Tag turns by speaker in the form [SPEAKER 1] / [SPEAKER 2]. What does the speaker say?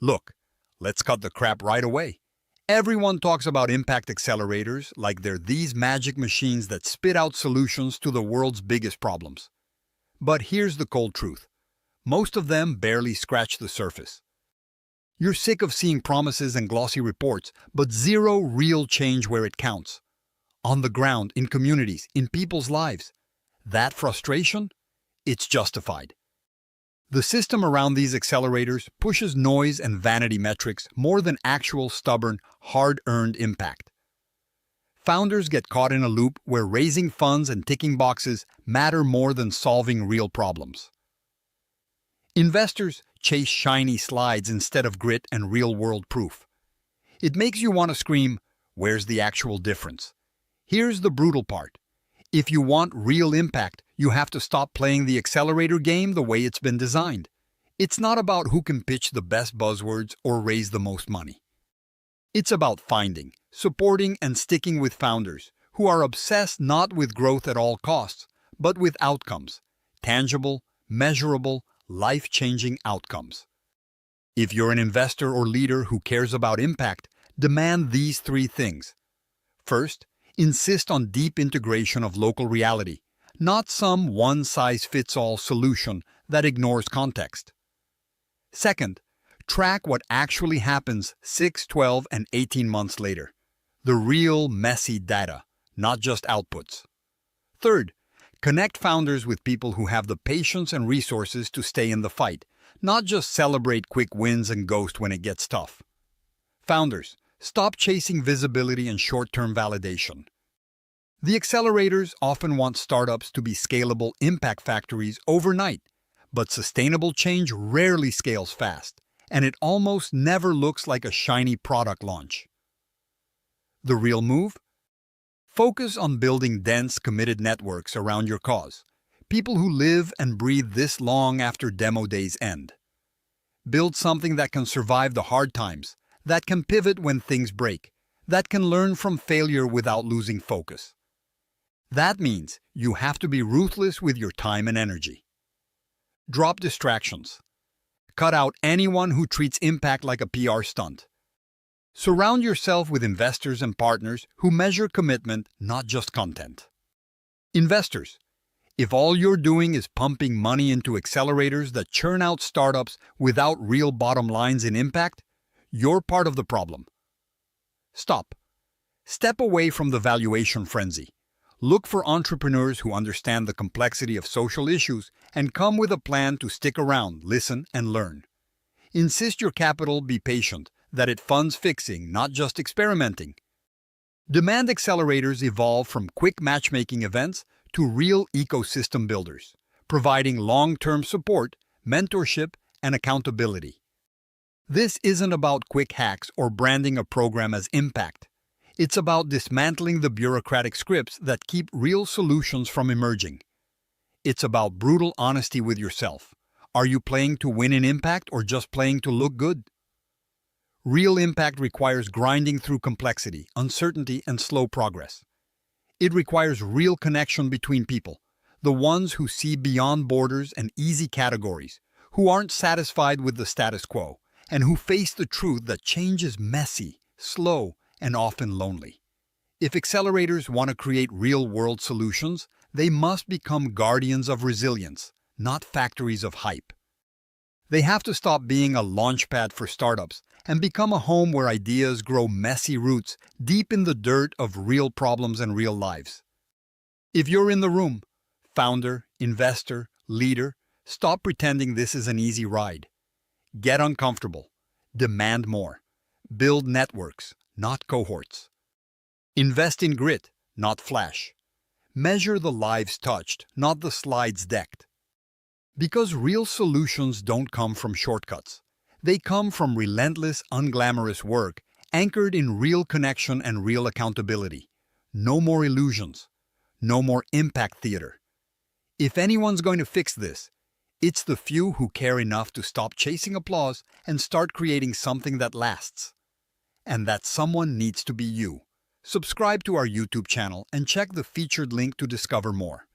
[SPEAKER 1] Look, let's cut the crap right away. Everyone talks about impact accelerators like they're these magic machines that spit out solutions to the world's biggest problems. But here's the cold truth. Most of them barely scratch the surface. You're sick of seeing promises and glossy reports, but zero real change where it counts. On the ground, in communities, in people's lives. That frustration? It's justified. The system around these accelerators pushes noise and vanity metrics more than actual stubborn, hard-earned impact. Founders get caught in a loop where raising funds and ticking boxes matter more than solving real problems. Investors chase shiny slides instead of grit and real-world proof. It makes you want to scream, "Where's the actual difference?" Here's the brutal part. If you want real impact, you have to stop playing the accelerator game the way it's been designed. It's not about who can pitch the best buzzwords or raise the most money. It's about finding, supporting, and sticking with founders who are obsessed not with growth at all costs, but with outcomes, tangible, measurable, life-changing outcomes. If you're an investor or leader who cares about impact, demand these three things. First, insist on deep integration of local reality, not some one-size-fits-all solution that ignores context. Second, track what actually happens 6, 12, and 18 months later. The real, messy data, not just outputs. Third, connect founders with people who have the patience and resources to stay in the fight, not just celebrate quick wins and ghost when it gets tough. Founders, stop chasing visibility and short-term validation. The accelerators often want startups to be scalable impact factories overnight, but sustainable change rarely scales fast, and it almost never looks like a shiny product launch. The real move? Focus on building dense, committed networks around your cause, people who live and breathe this long after demo days end. Build something that can survive the hard times, that can pivot when things break, that can learn from failure without losing focus. That means you have to be ruthless with your time and energy. Drop distractions. Cut out anyone who treats impact like a PR stunt. Surround yourself with investors and partners who measure commitment, not just content. Investors, if all you're doing is pumping money into accelerators that churn out startups without real bottom lines in impact, you're part of the problem. Stop. Step away from the valuation frenzy. Look for entrepreneurs who understand the complexity of social issues and come with a plan to stick around, listen, and learn. Insist your capital be patient, that it funds fixing, not just experimenting. Demand accelerators evolve from quick matchmaking events to real ecosystem builders, providing long-term support, mentorship, and accountability. This isn't about quick hacks or branding a program as impact. It's about dismantling the bureaucratic scripts that keep real solutions from emerging. It's about brutal honesty with yourself. Are you playing to win in impact or just playing to look good? Real impact requires grinding through complexity, uncertainty, and slow progress. It requires real connection between people, the ones who see beyond borders and easy categories, who aren't satisfied with the status quo, and who face the truth that change is messy, slow, and often lonely. If accelerators want to create real-world solutions, they must become guardians of resilience, not factories of hype. They have to stop being a launchpad for startups and become a home where ideas grow messy roots deep in the dirt of real problems and real lives. If you're in the room, founder, investor, leader, stop pretending this is an easy ride. Get uncomfortable. Demand more. Build networks, not cohorts. Invest in grit, not flash. Measure the lives touched, not the slides decked. Because real solutions don't come from shortcuts. They come from relentless, unglamorous work anchored in real connection and real accountability. No more illusions. No more impact theater. If anyone's going to fix this, it's the few who care enough to stop chasing applause and start creating something that lasts. And that someone needs to be you. Subscribe to our YouTube channel and check the featured link to discover more.